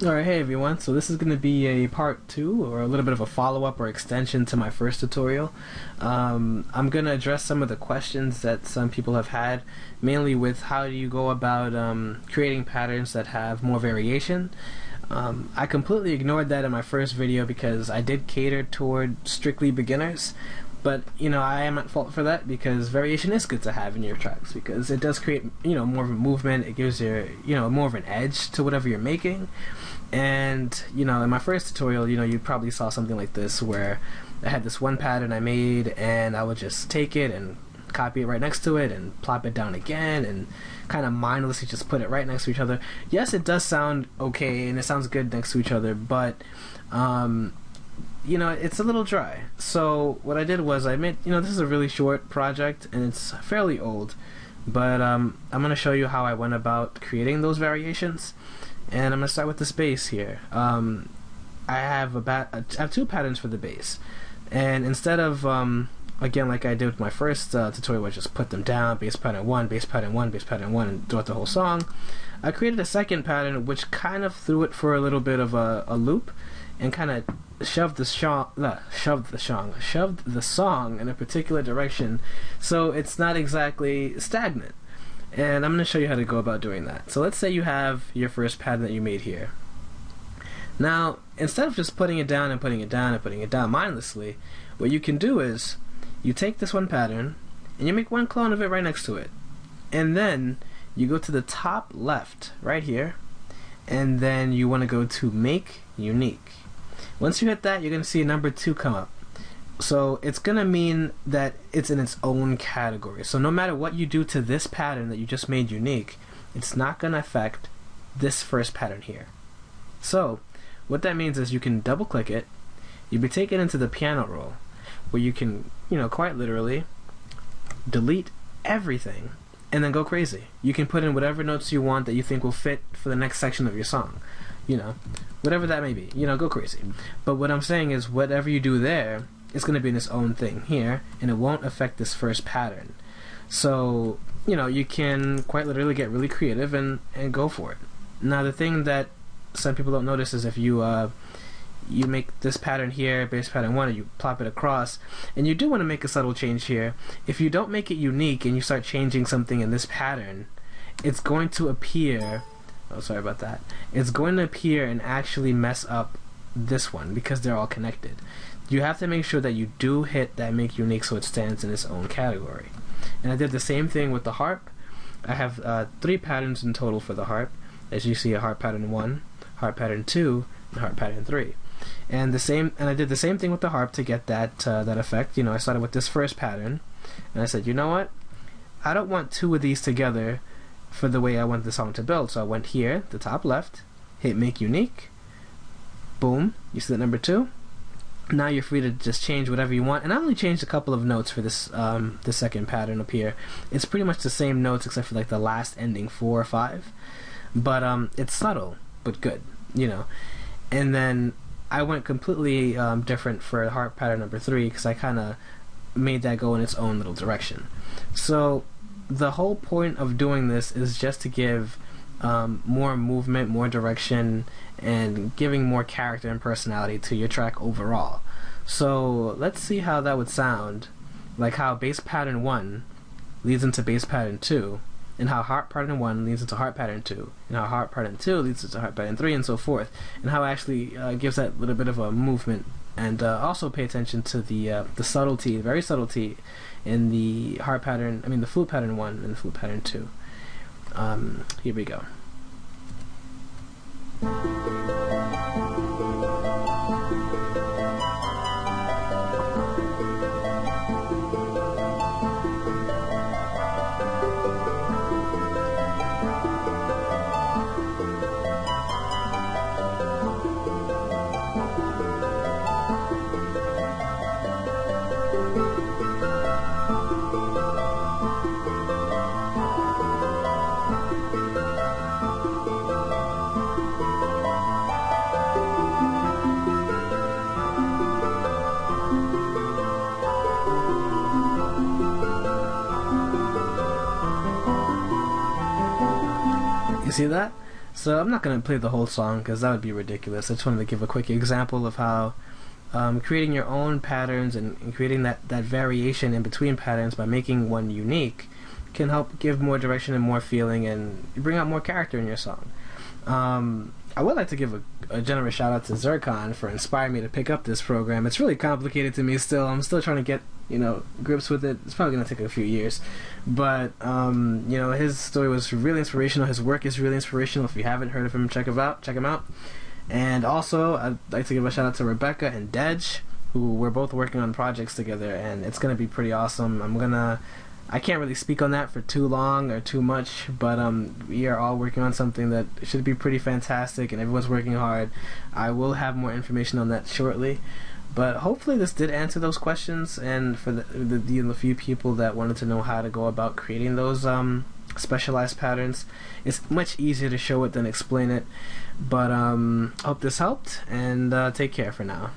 Alright, hey everyone, so this is going to be a part 2 or a little bit of a follow-up or extension to my first tutorial. I'm going to address some of the questions that some people have had, mainly with how do you go about creating patterns that have more variation. I completely ignored that in my first video because I did cater toward strictly beginners, but I am at fault for that because variation is good to have in your tracks because it does create more of a movement. It gives you more of an edge to whatever you're making. And in my first tutorial, you probably saw something like this where I had this one pattern I made and I would just take it and copy it right next to it and plop it down again and kind of mindlessly just put it right next to each other. Yes, it does sound okay and it sounds good next to each other, but it's a little dry. So what I did was I made, this is a really short project and it's fairly old, but I'm going to show you how I went about creating those variations. And I'm going to start with this bass here. I have two patterns for the bass, and instead of again like I did with my first tutorial where I just put them down, bass pattern 1, bass pattern 1, bass pattern 1, and throughout the whole song, I created a second pattern which kind of threw it for a little bit of a loop and kind of shoved the song in a particular direction, so it's not exactly stagnant. And I'm going to show you how to go about doing that. So let's say you have your first pattern that you made here. Now, instead of just putting it down and putting it down and putting it down mindlessly, what you can do is you take this one pattern and you make one clone of it right next to it. And then you go to the top left right here, and then you want to go to Make Unique. Once you hit that, you're going to see a number 2 come up. So it's going to mean that it's in its own category. So no matter what you do to this pattern that you just made unique, it's not going to affect this first pattern here. So what that means is you can double click it, you'll be taken into the piano roll where you can, quite literally delete everything and then go crazy. You can put in whatever notes you want that you think will fit for the next section of your song. Whatever that may be, go crazy. But what I'm saying is whatever you do there, it's going to be in its own thing here, and it won't affect this first pattern. So, you can quite literally get really creative and go for it. Now, the thing that some people don't notice is if you make this pattern here, bass pattern 1, and you plop it across, and you do want to make a subtle change here, if you don't make it unique and you start changing something in this pattern, it's going to appear, it's going to appear and actually mess up this one because they're all connected. You have to make sure that you do hit that Make Unique so it stands in its own category. And I did the same thing with the harp. I have 3 patterns in total for the harp. As you see, a harp pattern 1, harp pattern 2, and harp pattern 3. And I did the same thing with the harp to get that effect. I started with this first pattern, and I said, you know what? I don't want 2 of these together for the way I want the song to build. So I went here, the top left, hit Make Unique. Boom. You see that number 2? Now you're free to just change whatever you want, and I only changed a couple of notes for this this second pattern up here. It's pretty much the same notes except for like the last ending 4 or 5, but it's subtle but good, And then I went completely different for harp pattern number 3 because I kind of made that go in its own little direction. So the whole point of doing this is just to give more movement, more direction, and giving more character and personality to your track overall. So let's see how that would sound, like how bass pattern 1 leads into bass pattern 2, and how harp pattern 1 leads into harp pattern 2, and how harp pattern 2 leads into harp pattern 3, and so forth, and how it actually gives that little bit of a movement. And also pay attention to the subtlety, very subtlety, in the the flute pattern 1 and the flute pattern 2. Here we go. See that? So I'm not going to play the whole song because that would be ridiculous. I just wanted to give a quick example of how creating your own patterns and creating that variation in between patterns by making one unique can help give more direction and more feeling and bring out more character in your song. I would like to give a generous shout out to Zircon for inspiring me to pick up this program. It's really complicated to me still. I'm still trying to get grips with it. It's probably going to take a few years. But his story was really inspirational. His work is really inspirational. If you haven't heard of him, check him out. And also, I'd like to give a shout out to Rebecca and Dej, who we're both working on projects together, and it's going to be pretty awesome. I can't really speak on that for too long or too much, but we are all working on something that should be pretty fantastic, and everyone's working hard. I will have more information on that shortly, but hopefully this did answer those questions, and for the few people that wanted to know how to go about creating those specialized patterns, it's much easier to show it than explain it. But hope this helped, and take care for now.